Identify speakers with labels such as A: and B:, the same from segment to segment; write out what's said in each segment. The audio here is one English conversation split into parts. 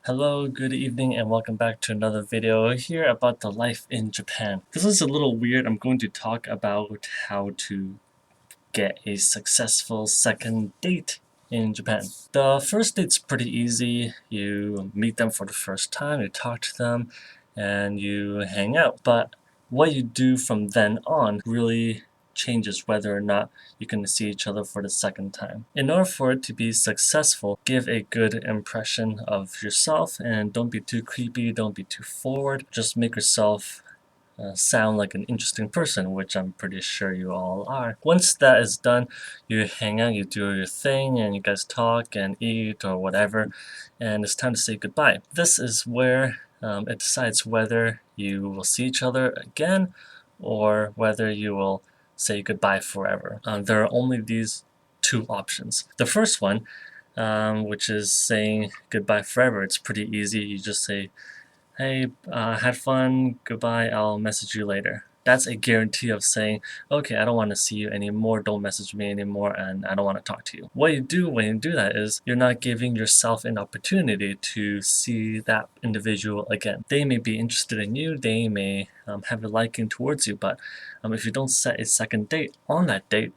A: Hello, good evening, and welcome back to another video here about the life in Japan. This is a little weird. I'm going to talk about how to get a successful second date in Japan. The first date's pretty easy. You meet them for the first time, you talk to them, and you hang out. But what you do from then on really changes whether or not you can see each other for the second time. In order for it to be successful, give a good impression of yourself and don't be too creepy, don't be too forward. Just make yourself sound like an interesting person, which I'm pretty sure you all are. Once that is done, you hang out, you do your thing, and you guys talk and eat or whatever, and it's time to say goodbye. This is where it decides whether you will see each other again or whether you will say goodbye forever. There are only these two options. The first one, which is saying goodbye forever, it's pretty easy. You just say, hey, had fun, goodbye, I'll message you later. That's a guarantee of saying, okay, I don't want to see you anymore, don't message me anymore, and I don't want to talk to you. What you do when you do that is you're not giving yourself an opportunity to see that individual again. They may be interested in you, they may have a liking towards you, but if you don't set a second date on that date,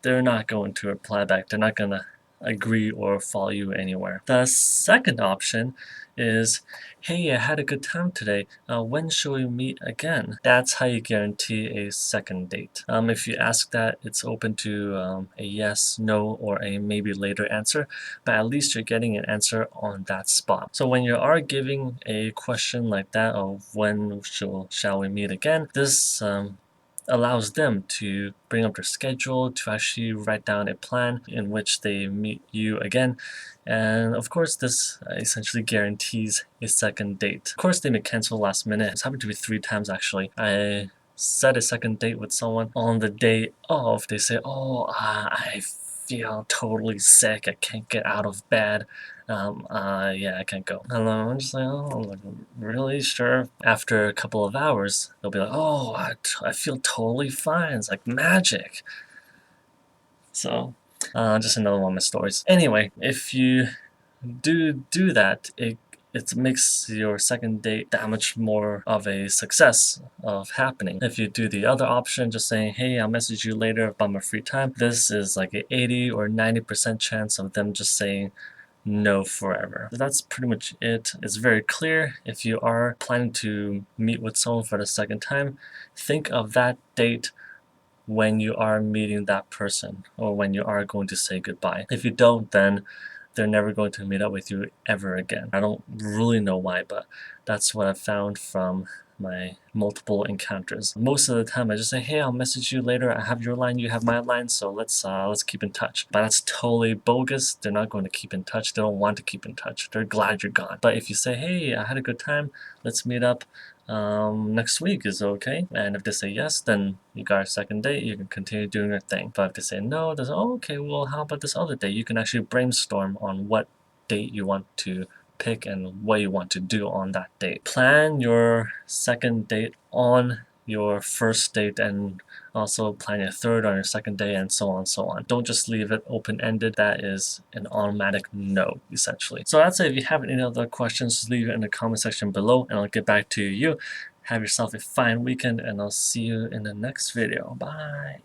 A: they're not going to reply back. They're not going to agree or follow you anywhere. The second option is, hey, I had a good time today. When shall we meet again? That's how you guarantee a second date. If you ask that, it's open to a yes, no, or a maybe later answer, but at least you're getting an answer on that spot. So when you are giving a question like that of when shall we meet again, this allows them to bring up their schedule, to actually write down a plan in which they meet you again. And of course, this essentially guarantees a second date. Of course, they may cancel last minute. It's happened to me 3 times actually. I set a second date with someone on the day of. They say, oh, I feel totally sick. I can't get out of bed. Yeah, I can't go. And I'm just like, oh, I'm like, really? Sure. After a couple of hours, they'll be like, oh, I feel totally fine. It's like magic. So, just another one of my stories. Anyway, if you do that, it makes your second date that much more of a success of happening. If you do the other option, just saying, hey, I'll message you later about my free time, this is like an 80 or 90% chance of them just saying no forever. That's pretty much it. It's very clear. If you are planning to meet with someone for the second time, think of that date when you are meeting that person or when you are going to say goodbye. If you don't, then they're never going to meet up with you ever again. I don't really know why, but that's what I've found from my multiple encounters. Most of the time I just say, hey, I'll message you later. I have your line, you have my line, so let's keep in touch. But that's totally bogus. They're not going to keep in touch. They don't want to keep in touch. They're glad you're gone. But if you say, hey, I had a good time, let's meet up next week, is okay? And if they say yes, then you got a second date, you can continue doing your thing. But if they say no, then oh, okay, well, how about this other date? You can actually brainstorm on what date you want to pick and what you want to do on that date. Plan your second date on your first date and also plan your third on your second day and so on and so on. Don't just leave it open-ended. That is an automatic no, essentially. So that's it. If you have any other questions, just leave it in the comment section below and I'll get back to you. Have yourself a fine weekend and I'll see you in the next video. Bye!